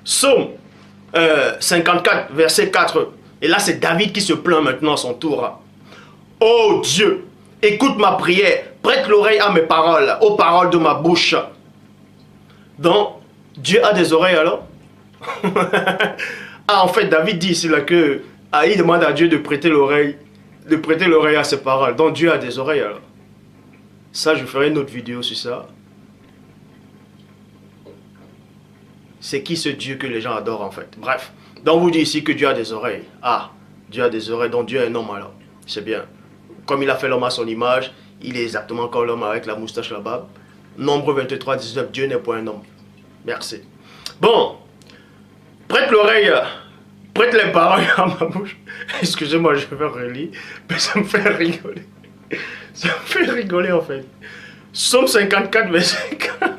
Psaume 54, verset 4. Et là, c'est David qui se plaint maintenant à son tour. Oh Dieu, écoute ma prière, prête l'oreille à mes paroles, aux paroles de ma bouche. Donc, Dieu a des oreilles alors? Ah, en fait, David dit ici là que il demande à Dieu de prêter l'oreille à ses paroles. Donc, Dieu a des oreilles alors. Ça, je ferai une autre vidéo sur ça. C'est qui ce Dieu que les gens adorent en fait? Bref. Donc, vous dit ici que Dieu a des oreilles. Ah, Dieu a des oreilles, donc Dieu est un homme alors. C'est bien. Comme il a fait l'homme à son image, il est exactement comme l'homme avec la moustache, la barbe. Nombre 23, 19, Dieu n'est pas un homme. Merci. Bon, prête l'oreille, prête les paroles à ma bouche. Excusez-moi, je vais relire, mais ça me fait rigoler. Ça me fait rigoler en fait. Psaume 54, verset 4.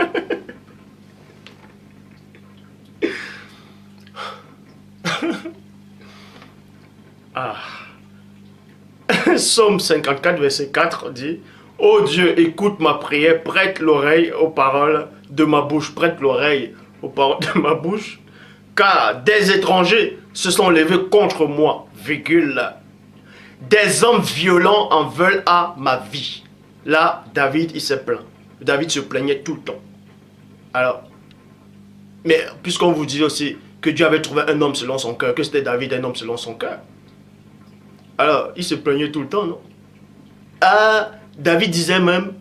Ah. Psaume 54, verset 4 dit: Ô Dieu, écoute ma prière, prête l'oreille aux paroles de ma bouche, prête l'oreille aux paroles de ma bouche, car des étrangers se sont levés contre moi, virgule. Des hommes violents en veulent à ma vie. Là, David, il se plaint. David se plaignait tout le temps. Alors, mais puisqu'on vous dit aussi que Dieu avait trouvé un homme selon son cœur, que c'était David un homme selon son cœur, alors, il se plaignait tout le temps, non? Ah, David disait même,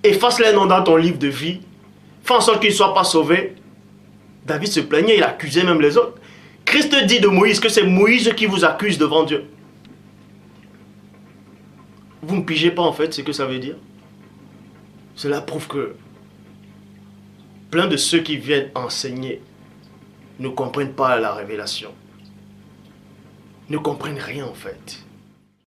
efface les noms dans ton livre de vie, fais en sorte qu'ils ne soient pas sauvés. David se plaignait, il accusait même les autres. Christ dit de Moïse que c'est Moïse qui vous accuse devant Dieu. Vous ne pigez pas en fait ce que ça veut dire? Cela prouve que plein de ceux qui viennent enseigner ne comprennent pas la révélation. Ne comprennent rien en fait.